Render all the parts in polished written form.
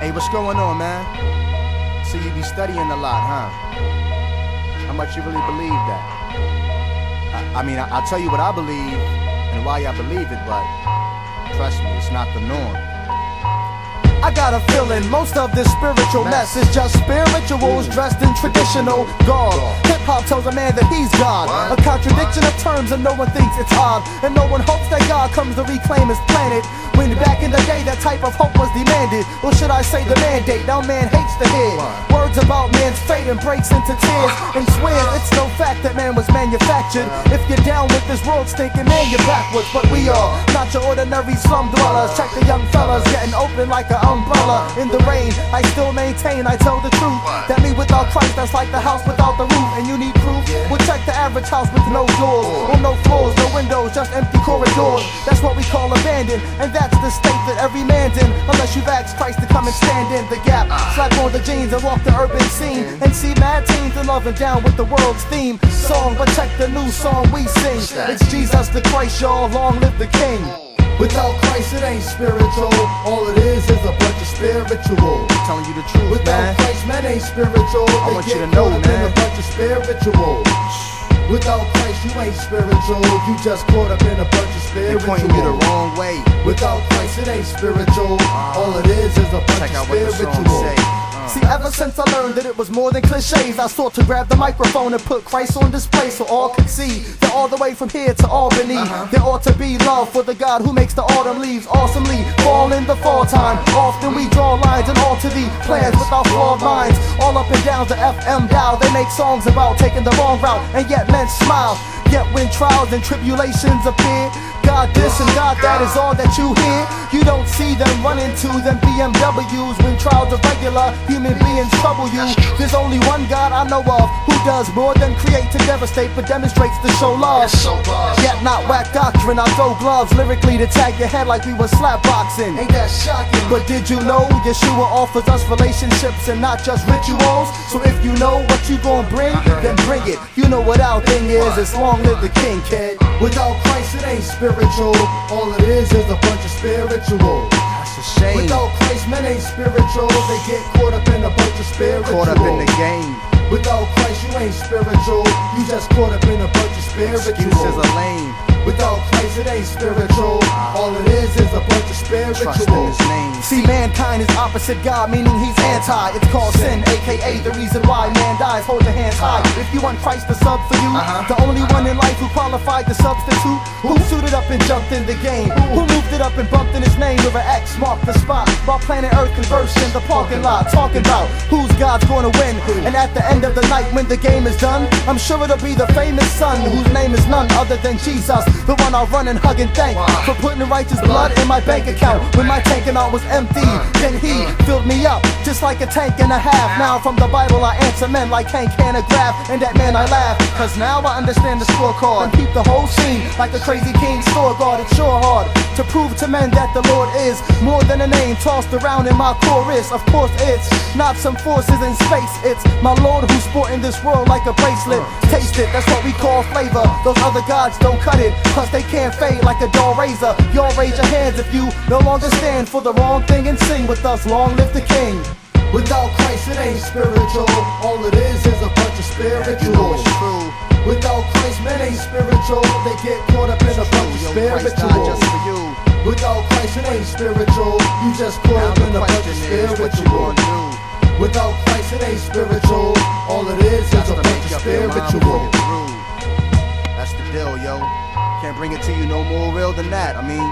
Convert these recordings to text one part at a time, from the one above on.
Hey, what's going on, man? See, you be studying a lot, huh? How much you really believe that? I mean, I'll tell you what I believe and why I believe it, but trust me, it's not the norm. I got a feeling most of this spiritual mess is just spirituals dressed in traditional garb. Hip-hop tells a man that he's God, a contradiction of terms, and no one thinks it's odd. And no one hopes that God comes to reclaim his planet, when back in the day that type of hope was demanded. Or should I say the mandate? Now man hates to hear words about man's fate and breaks into tears and swears it's no fact that man was manufactured. If you're down with this world stinking, man, you're backwards. But we are not your ordinary slum dwellers. Check the young fellas getting open like an umbrella in the rain. I still maintain, I tell the truth, that me without Christ, that's like the house without the roof. And you need proof? Well, check the average house with no doors, or no floors, no windows, just empty corridors. That's what we call abandoned, and that's the state that every man's in, unless you've asked Christ to come and stand in the gap. Slap on the jeans and walk the urban scene, and see mad teens in love and down with the world's theme song. But check the new song we sing. It's Jesus the Christ, y'all, long live the King. Without Christ it ain't spiritual, all it is a bunch of spiritual. Telling you the truth, Without man. Christ man ain't spiritual, I want you to know, man. in a bunch of spiritual. Without Christ you ain't spiritual, you just caught up in a bunch of They're spiritual. pointing you the wrong way. Without Christ it ain't spiritual, all it is a bunch Check of out what the song spiritual. say. See, ever since I learned that it was more than cliches, I sought to grab the microphone and put Christ on display so all could see that all the way from here to Albany, there ought to be love for the God who makes the autumn leaves awesomely fall in the fall time. Often we draw lines and alter the plans with our flawed minds. All up and down the FM dial, they make songs about taking the wrong route, and yet men smile. Yet when trials and tribulations appear, God this and God that is all that you hear. You don't see them run into them BMWs when trials of regular human beings trouble you. There's only one God I know of who does more than create to devastate, but demonstrates to show love. Yet not whack doctrine, I throw gloves lyrically to tag your head like we were slap boxing. Ain't that shocking? But did you know Yeshua offers us relationships and not just rituals? So if you know what you gon' bring, then bring it. You know what our thing is, it's long live the King, kid. Without Christ it ain't spiritual, all it is a bunch of spiritual. That's a shame. Without Christ men ain't spiritual, they get caught up in a bunch of spiritual. Caught up in the game. Without Christ you ain't spiritual, you just caught up in a bunch of spiritual. Excuses are lame. Without Christ it ain't spiritual, all it is a bunch of Trust in spiritual. his name. See, mankind is opposite God, meaning he's anti. It's called sin, aka the reason why man dies. Hold your hands high if you want Christ to sub for you. The only one in life who qualified to substitute, who suited up and jumped in the game, who moved it up and bumped in his name with an X marked the spot, while planet Earth conversing in the parking lot, talking about whose God's gonna win. And at the end of the night when the game is done, I'm sure it'll be the famous son whose name is none other than Jesus, the one I run and hug and thank for putting righteous blood in my bank account when my tank account was empty. Then he filled me up just like a tank and a half. Now from the Bible I answer men like Hank Hanegraaff, and that man I laugh, cause now I understand the scorecard and keep the whole scene like a crazy king store guard. It's sure hard to prove to men that the Lord is more than a name tossed around in my chorus. Of course it's not some forces in space, it's my Lord who's sporting this world like a bracelet. Taste it, that's what we call flavor. Those other gods don't cut it, plus they can't fade like a dull razor. Y'all raise your hands if you no longer stand for the wrong thing and sing with us, long live the King. Without Christ it ain't spiritual, all it is a bunch of You know spiritual. it's true. Without Christ men ain't spiritual, they get caught up in a bunch of Yo, Christ died spiritual. just for you. Without Christ it ain't spiritual, you just caught Now up the in a bunch of question is, what you spiritual. gonna do? Without Christ it ain't spiritual, all it is Just a to bunch make of up your mind spiritual. before it's through. That's the deal, yo. Can't bring it to you no more real than that. I mean,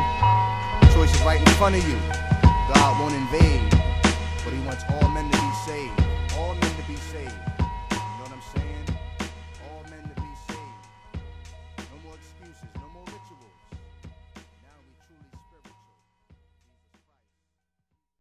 the choice is right in front of you. God won't invade, but he wants all men to be saved. All men to be saved.